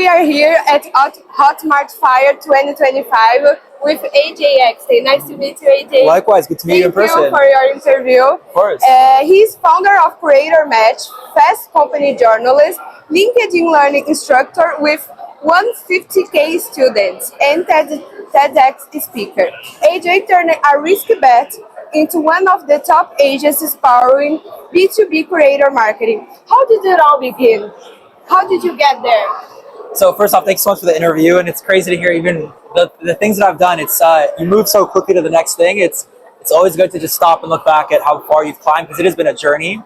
we are here at Hotmart FIRE 2025 with AJ Eckstein. Nice to meet you, AJ. Likewise, good to meet you in person. Thank you for your interview. Of course. He's founder of Creator Match, Fast Company journalist, LinkedIn learning instructor with 150K students, and TEDx speaker. AJ turned a risky bet into one of the top agencies powering B2B creator marketing. How did it all begin? How did you get there? So first off, thanks so much for the interview, and it's crazy to hear even the things that I've done. It's you move so quickly to the next thing. It's always good to just stop and look back at how far you've climbed, because it has been a journey.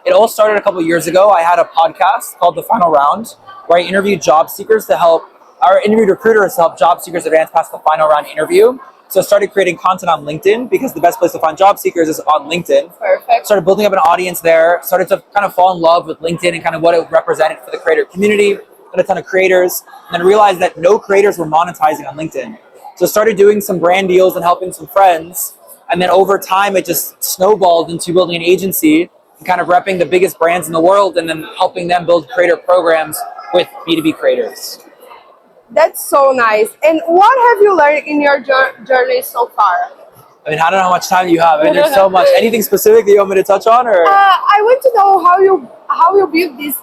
It all started a couple of years ago. I had a podcast called The Final Round, where I interviewed job seekers interviewed recruiters to help job seekers advance past the final round interview. So I started creating content on LinkedIn, because the best place to find job seekers is on LinkedIn. Perfect. Started building up an audience there, started to kind of fall in love with LinkedIn and kind of what it represented for the creator community, and a ton of creators, and then realized that no creators were monetizing on LinkedIn. So started doing some brand deals and helping some friends, and then over time it just snowballed into building an agency and kind of repping the biggest brands in the world and then helping them build creator programs with B2B creators. That's so nice. And what have you learned in your journey so far? I mean, I don't know how much time you have. I mean, there's so much. Anything specific that you want me to touch on, or? I want to know how you built this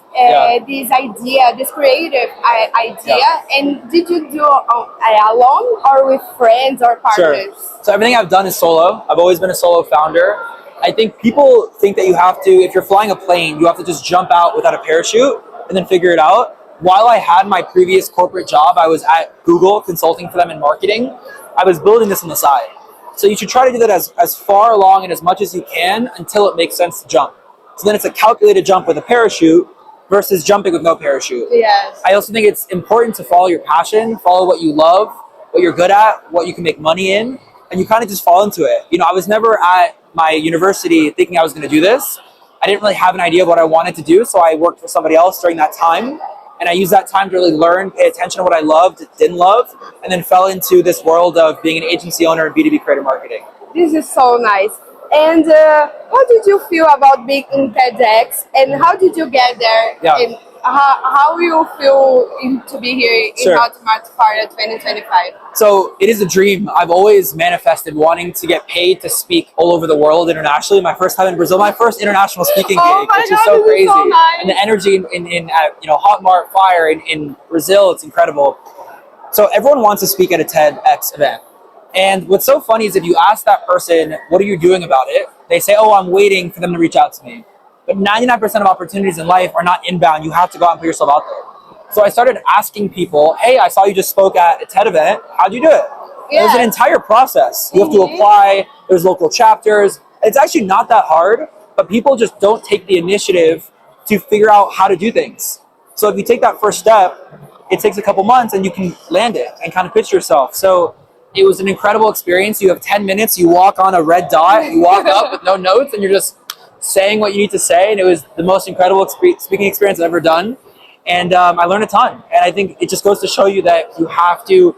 this idea, this creative idea, and did you do alone or with friends or partners? Sure. So everything I've done is solo. I've always been a solo founder. I think people think that you have to, if you're flying a plane, you have to just jump out without a parachute and then figure it out. While I had my previous corporate job, I was at Google consulting for them in marketing. I was building this on the side. So you should try to do that as far along and as much as you can until it makes sense to jump. So then it's a calculated jump with a parachute versus jumping with no parachute. Yes. I also think it's important to follow your passion, follow what you love, what you're good at, what you can make money in, and you kind of just fall into it. You know, I was never at my university thinking I was going to do this. I didn't really have an idea of what I wanted to do, so I worked for somebody else during that time. And I used that time to really learn, pay attention to what I loved, didn't love, and then fell into this world of being an agency owner and B2B creator marketing. This is so nice. And how did you feel about being in TEDx, and how did you get there? Yeah. And how you feel to be here in Sure. Hotmart FIRE 2025? So it is a dream. I've always manifested wanting to get paid to speak all over the world internationally. My first time in Brazil, my first international speaking gig, which is so crazy. So nice. And the energy in Hotmart FIRE in Brazil, it's incredible. So everyone wants to speak at a TEDx event. And what's so funny is if you ask that person, what are you doing about it? They say, oh, I'm waiting for them to reach out to me. But 99% of opportunities in life are not inbound. You have to go out and put yourself out there. So I started asking people, hey, I saw you just spoke at a TED event. How'd you do it? Yeah. There's an entire process. You have to apply. There's local chapters. It's actually not that hard, but people just don't take the initiative to figure out how to do things. So if you take that first step, it takes a couple months and you can land it and kind of pitch yourself. So it was an incredible experience. You have 10 minutes. You walk on a red dot. You walk up with no notes and you're just saying what you need to say, and it was the most incredible speaking experience I've ever done, and I learned a ton. And I think it just goes to show you that you have to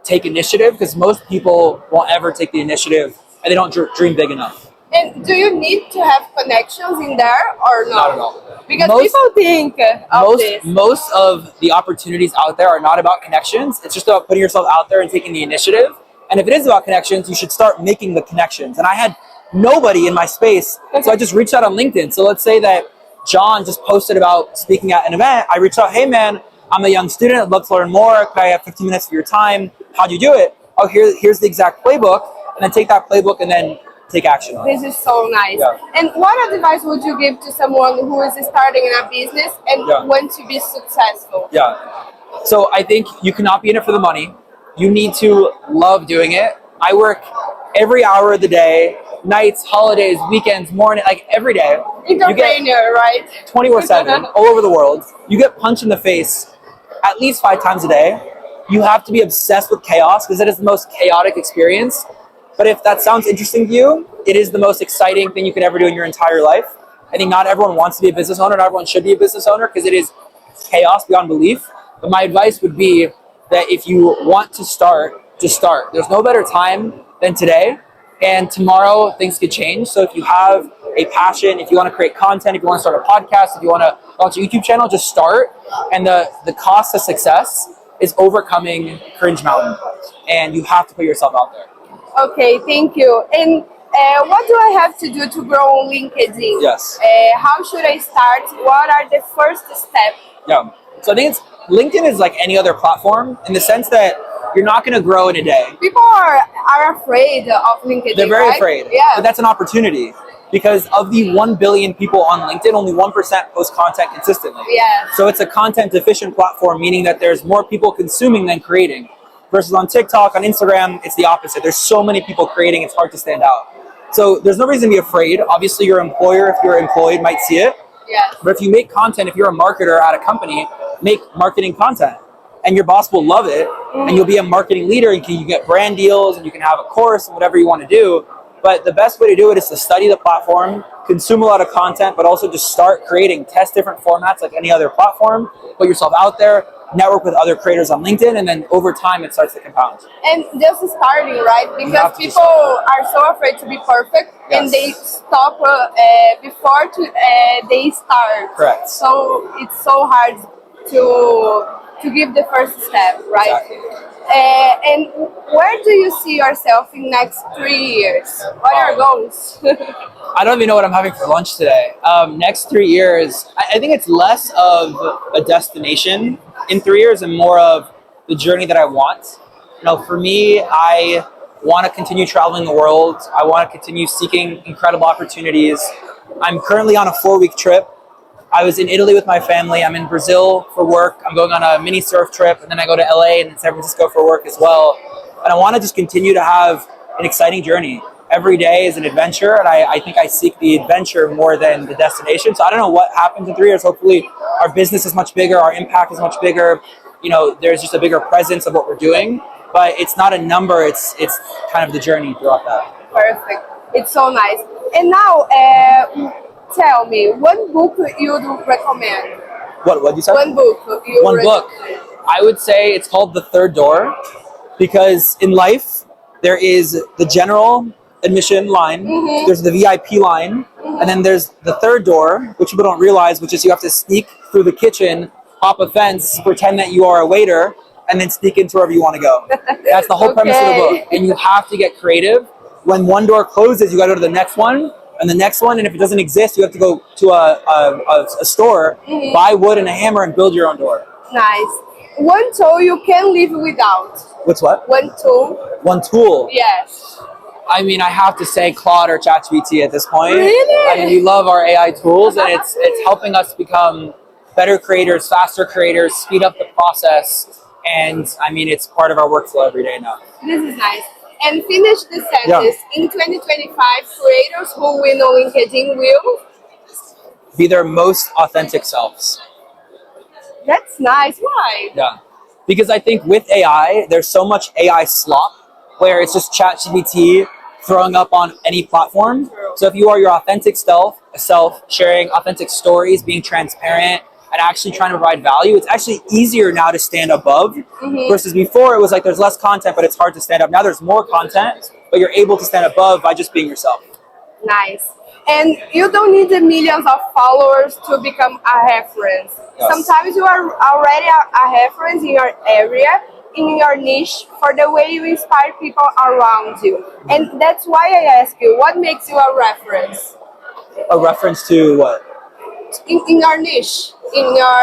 take initiative, because most people won't ever take the initiative and they don't dream big enough. And do you need to have connections in there or no? Not at all. Because people think of this. Most of the opportunities out there are not about connections. It's just about putting yourself out there and taking the initiative. And if it is about connections, you should start making the connections. And I had nobody in my space, so I just reached out on LinkedIn. So let's say that John just posted about speaking at an event. I reached out, hey man, I'm a young student, I'd love to learn more. Could I have 15 minutes of your time? How'd you do it? Oh, here's the exact playbook, and then take that playbook and then take action on it. This is so nice. Yeah. And what advice would you give to someone who is starting in a business and want to be successful? Yeah. So I think you cannot be in it for the money. You need to love doing it. I work every hour of the day, nights, holidays, weekends, morning, like every day. Entrepreneur, right? 24/7, all over the world. You get punched in the face at least 5 times a day. You have to be obsessed with chaos, because it is the most chaotic experience. But if that sounds interesting to you, it is the most exciting thing you could ever do in your entire life. I think not everyone wants to be a business owner. Not everyone should be a business owner, because it is chaos beyond belief. But my advice would be that if you want to start, just start. There's no better time than today. And tomorrow things could change. So if you have a passion, if you want to create content, if you want to start a podcast, if you want to launch a YouTube channel, just start. And the cost of success is overcoming cringe mountain. And you have to put yourself out there. Okay, thank you. And what do I have to do to grow on LinkedIn? Yes. How should I start? What are the first steps? Yeah. So I think LinkedIn is like any other platform in the sense that you're not going to grow in a day. People are afraid of LinkedIn. They're very right? afraid. Yeah. But that's an opportunity. Because of the 1 billion people on LinkedIn, only 1% post content consistently. Yeah. So it's a content deficient platform, meaning that there's more people consuming than creating. Versus on TikTok, on Instagram, it's the opposite. There's so many people creating, it's hard to stand out. So there's no reason to be afraid. Obviously, your employer, if you're employed, might see it. Yes. But if you make content, if you're a marketer at a company, make marketing content. And your boss will love it, and you'll be a marketing leader, and you get brand deals, and you can have a course, and whatever you want to do. But the best way to do it is to study the platform, consume a lot of content, but also just start creating, test different formats like any other platform, put yourself out there, network with other creators on LinkedIn, and then over time it starts to compound. And just starting, right? Because people are so afraid to be perfect, and they stop before they start. Correct. So it's so hard to give the first step, right? Exactly. And where do you see yourself in next 3 years? What are your goals? I don't even know what I'm having for lunch today. Next 3 years, I think it's less of a destination in 3 years and more of the journey that I want. You know, for me, I want to continue traveling the world. I want to continue seeking incredible opportunities. I'm currently on a 4-week trip. I was in Italy with my family. I'm in Brazil for work. I'm going on a mini surf trip, and then I go to LA and San Francisco for work as well. And I want to just continue to have an exciting journey. Every day is an adventure, and I think I seek the adventure more than the destination. So I don't know what happens in 3 years. Hopefully our business is much bigger, our impact is much bigger. You know, there's just a bigger presence of what we're doing. But it's not a number, it's kind of the journey throughout that. Perfect. It's so nice. And now, tell me, one book you would recommend? What you said? One book. One book. I would say it's called The Third Door, because in life there is the general admission line, there's the VIP line, and then there's the third door, which people don't realize, which is you have to sneak through the kitchen, hop a fence, pretend that you are a waiter, and then sneak into wherever you want to go. That's the whole premise of the book. And you have to get creative. When one door closes, you got to go to the next one, and the next one, and if it doesn't exist, you have to go to a store, buy wood and a hammer, and build your own door. Nice. One tool you can live without. What's what? One tool. One tool. Yes. I mean, I have to say Claude or ChatGPT at this point. Really? I mean, we love our AI tools, and it's helping us become better creators, faster creators, speed up the process, and I mean, it's part of our workflow every day now. This is nice. And finish the sentence. In 2025, creators who win on LinkedIn will be their most authentic selves. That's nice. Why? Yeah. Because I think with AI, there's so much AI slop where it's just ChatGPT throwing up on any platform. So if you are your authentic self, sharing authentic stories, being transparent, and actually trying to provide value, it's actually easier now to stand above versus before it was like there's less content, but it's hard to stand up. Now there's more content, but you're able to stand above by just being yourself. Nice. And you don't need the millions of followers to become a reference. Yes. Sometimes you are already a reference in your area, in your niche, for the way you inspire people around you. And that's why I ask you, what makes you a reference? A reference to what? In your niche, in your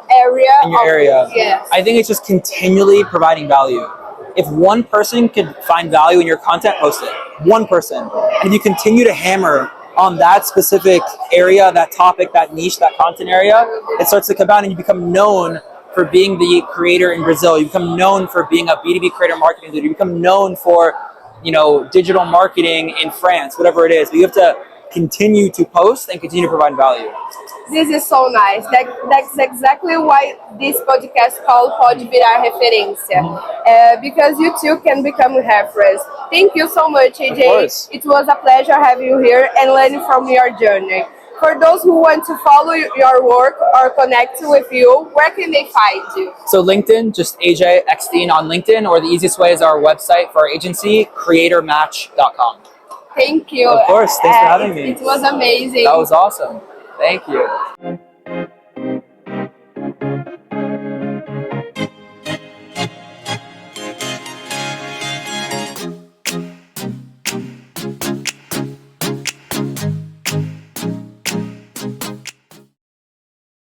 area. In your area. Yes. I think it's just continually providing value. If one person could find value in your content, post it. One person. And if you continue to hammer on that specific area, that topic, that niche, that content area, it starts to compound and you become known for being the creator in Brazil. You become known for being a B2B creator marketing leader. You become known for, digital marketing in France, whatever it is. But you have to continue to post and continue to provide value. This is so nice. That's exactly why this podcast called Pod Virar Referência. Because you too can become a reference. Thank you so much, AJ. Of course. It was a pleasure having you here and learning from your journey. For those who want to follow your work or connect with you, where can they find you? So LinkedIn, just AJ Eckstein on LinkedIn, or the easiest way is our website for our agency, creatormatch.com. Thank you. Of course. Thanks for having me. It was amazing. That was awesome. Thank you.